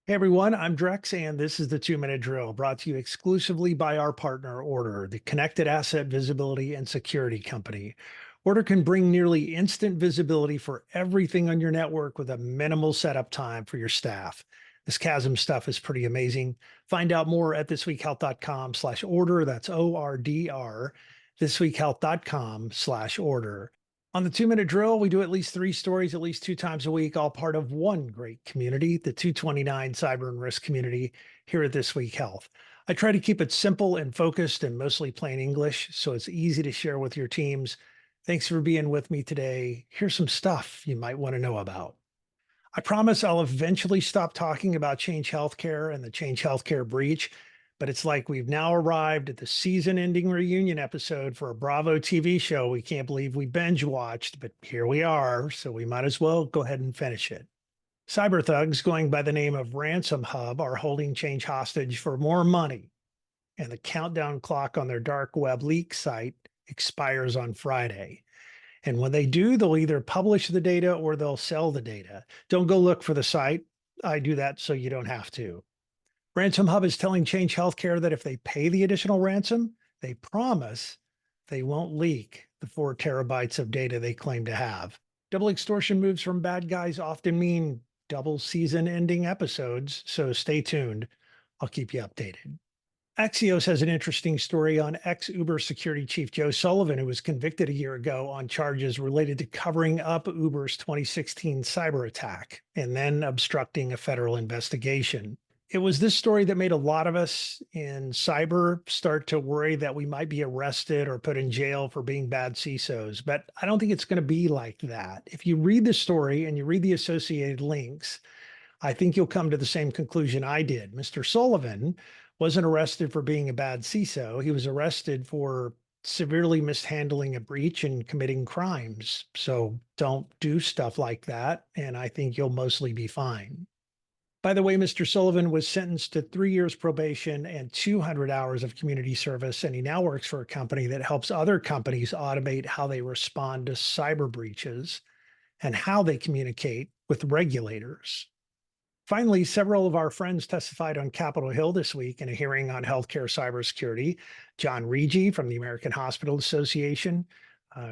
Hey everyone, I'm Drex, and this is the 2 Minute Drill brought to you exclusively by our partner, Order, the connected asset visibility and security company. Order can bring nearly instant visibility for everything on your network with a minimal setup time for your staff. This Chasm stuff is pretty amazing. Find out more at thisweekhealth.com/order. That's ORDR, thisweekhealth.com/order. On the 2 Minute Drill, we do at least three stories at least two times a week, all part of one great community, the 229 Cyber and Risk community here at This Week Health. I try to keep it simple and focused and mostly plain English, so it's easy to share with your teams. Thanks for being with me today. Here's some stuff you might want to know about. I promise I'll eventually stop talking about Change Healthcare and the Change Healthcare breach, but it's like we've now arrived at the season ending reunion episode for a Bravo TV show we can't believe we binge watched, but here we are, so we might as well go ahead and finish it. Cyber thugs going by the name of Ransom Hub are holding Change hostage for more money, and the countdown clock on their dark web leak site expires on Friday. And when they do, they'll either publish the data or they'll sell the data. Don't go look for the site. I do that so you don't have to. Ransom Hub is telling Change Healthcare that if they pay the additional ransom, they promise they won't leak the 4 terabytes of data they claim to have. Double extortion moves from bad guys often mean double season ending episodes, so stay tuned. I'll keep you updated. Axios has an interesting story on ex-Uber security chief Joe Sullivan, who was convicted a year ago on charges related to covering up Uber's 2016 cyber attack and then obstructing a federal investigation. It was this story that made a lot of us in cyber start to worry that we might be arrested or put in jail for being bad CISOs, but I don't think it's going to be like that. If you read the story and you read the associated links, I think you'll come to the same conclusion I did. Mr. Sullivan wasn't arrested for being a bad CISO. He was arrested for severely mishandling a breach and committing crimes. So don't do stuff like that. And I think you'll mostly be fine. By the way, Mr. Sullivan was sentenced to 3 years probation and 200 hours of community service, and he now works for a company that helps other companies automate how they respond to cyber breaches and how they communicate with regulators. Finally, several of our friends testified on Capitol Hill this week in a hearing on healthcare cybersecurity. John Rigi from the American Hospital Association,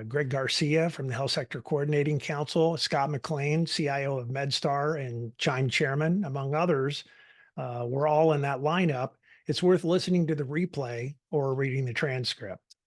Greg Garcia from the Health Sector Coordinating Council, Scott McLean, CIO of MedStar and Chime Chairman, among others, were all in that lineup. It's worth listening to the replay or reading the transcript.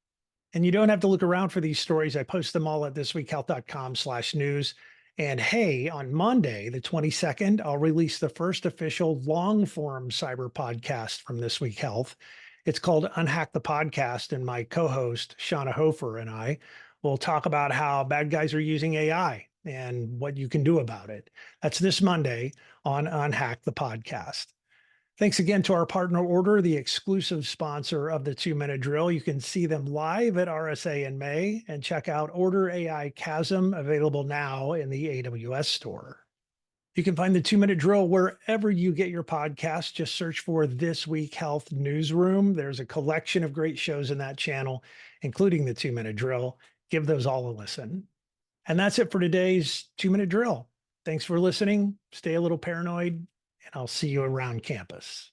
And you don't have to look around for these stories. I post them all at thisweekhealth.com/news. And hey, on Monday, the 22nd, I'll release the first official long form cyber podcast from This Week Health. It's called Unhack the Podcast, and my co-host, Shauna Hofer, and I will talk about how bad guys are using AI and what you can do about it. That's this Monday on Unhack the Podcast. Thanks again to our partner Order, the exclusive sponsor of the 2 Minute Drill. You can see them live at RSA in May and check out Order AI Chasm, available now in the AWS store. You can find the 2 Minute Drill wherever you get your podcasts. Just search for This Week Health Newsroom. There's a collection of great shows in that channel, including the 2 Minute Drill. Give those all a listen. And that's it for today's 2 Minute Drill. Thanks for listening. Stay a little paranoid, and I'll see you around campus.